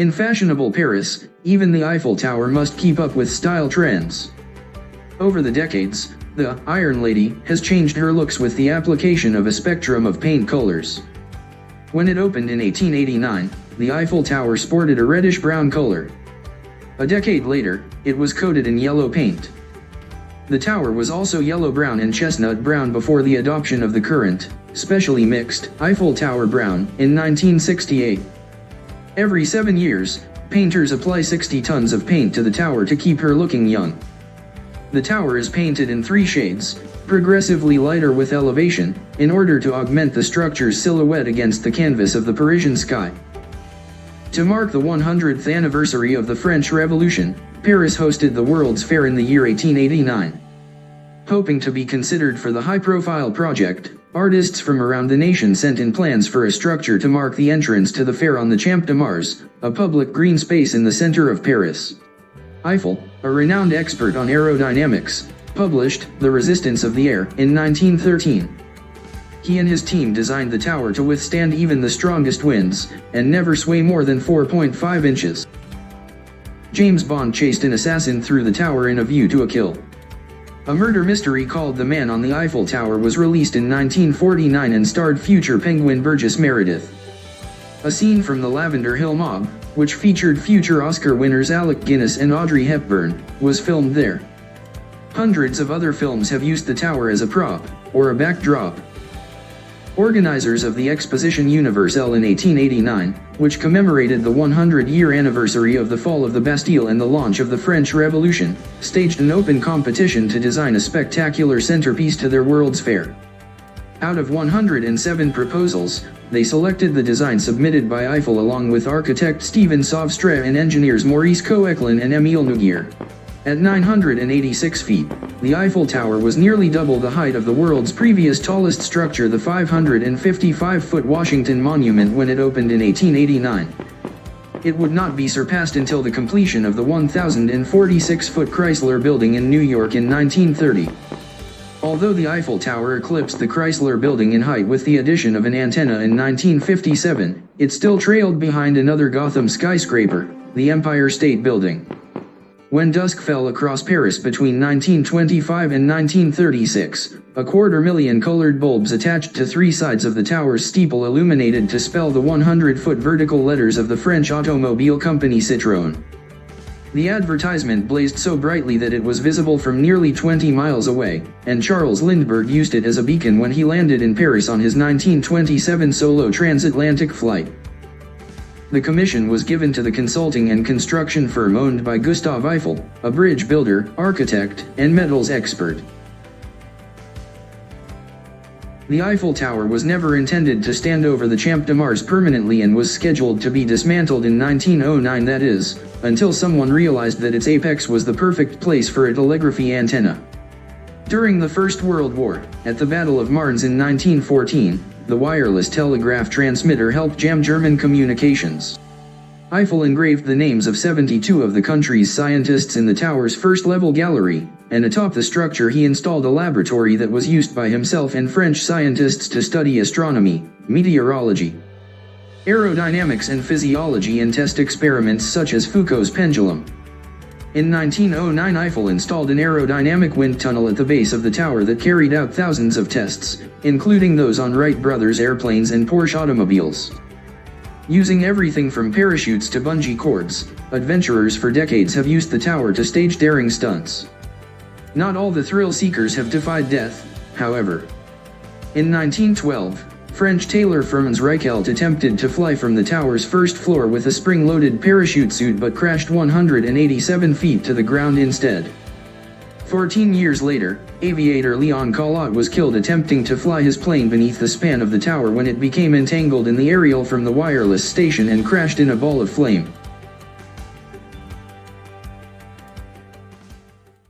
In fashionable Paris, even the Eiffel Tower must keep up with style trends. Over the decades, the Iron Lady has changed her looks with the application of a spectrum of paint colors. When it opened in 1889, the Eiffel Tower sported a reddish-brown color. A decade later, it was coated in yellow paint. The tower was also yellow-brown and chestnut-brown before the adoption of the current, specially mixed, Eiffel Tower brown, in 1968. Every 7 years, painters apply 60 tons of paint to the tower to keep her looking young. The tower is painted in 3 shades, progressively lighter with elevation, in order to augment the structure's silhouette against the canvas of the Parisian sky. To mark the 100th anniversary of the French Revolution, Paris hosted the World's Fair in the year 1889. Hoping to be considered for the high-profile project, artists from around the nation sent in plans for a structure to mark the entrance to the fair on the Champ de Mars, a public green space in the center of Paris. Eiffel, a renowned expert on aerodynamics, published The Resistance of the Air in 1913. He and his team designed the tower to withstand even the strongest winds, and never sway more than 4.5 inches. James Bond chased an assassin through the tower in A View to a Kill. A murder mystery called The Man on the Eiffel Tower was released in 1949 and starred future Penguin Burgess Meredith. A scene from The Lavender Hill Mob, which featured future Oscar winners Alec Guinness and Audrey Hepburn, was filmed there. Hundreds of other films have used the tower as a prop, or a backdrop. Organizers of the Exposition Universelle in 1889, which commemorated the 100-year anniversary of the fall of the Bastille and the launch of the French Revolution, staged an open competition to design a spectacular centerpiece to their World's Fair. Out of 107 proposals, they selected the design submitted by Eiffel along with architect Stephen Sauvestre and engineers Maurice Coechlin and Émile Noguier. At 986 feet, the Eiffel Tower was nearly double the height of the world's previous tallest structure, the 555-foot Washington Monument, when it opened in 1889. It would not be surpassed until the completion of the 1,046-foot Chrysler Building in New York in 1930. Although the Eiffel Tower eclipsed the Chrysler Building in height with the addition of an antenna in 1957, it still trailed behind another Gotham skyscraper, the Empire State Building. When dusk fell across Paris between 1925 and 1936, 250,000 colored bulbs attached to 3 sides of the tower's steeple illuminated to spell the 100-foot vertical letters of the French automobile company Citroën. The advertisement blazed so brightly that it was visible from nearly 20 miles away, and Charles Lindbergh used it as a beacon when he landed in Paris on his 1927 solo transatlantic flight. The commission was given to the consulting and construction firm owned by Gustave Eiffel, a bridge builder, architect, and metals expert. The Eiffel Tower was never intended to stand over the Champ de Mars permanently and was scheduled to be dismantled in 1909, that is, until someone realized that its apex was the perfect place for a telegraphy antenna. During the First World War, at the Battle of Marne in 1914, the wireless telegraph transmitter helped jam German communications. Eiffel engraved the names of 72 of the country's scientists in the tower's first-level gallery, and atop the structure he installed a laboratory that was used by himself and French scientists to study astronomy, meteorology, aerodynamics and physiology, and test experiments such as Foucault's pendulum. In 1909, Eiffel installed an aerodynamic wind tunnel at the base of the tower that carried out thousands of tests, including those on Wright brothers airplanes and Porsche automobiles. Using everything from parachutes to bungee cords, adventurers for decades have used the tower to stage daring stunts. Not all the thrill seekers have defied death, however. In 1912, French tailor Firmin Reichelt attempted to fly from the tower's first floor with a spring-loaded parachute suit but crashed 187 feet to the ground instead. 14 years later, aviator Leon Collot was killed attempting to fly his plane beneath the span of the tower when it became entangled in the aerial from the wireless station and crashed in a ball of flame.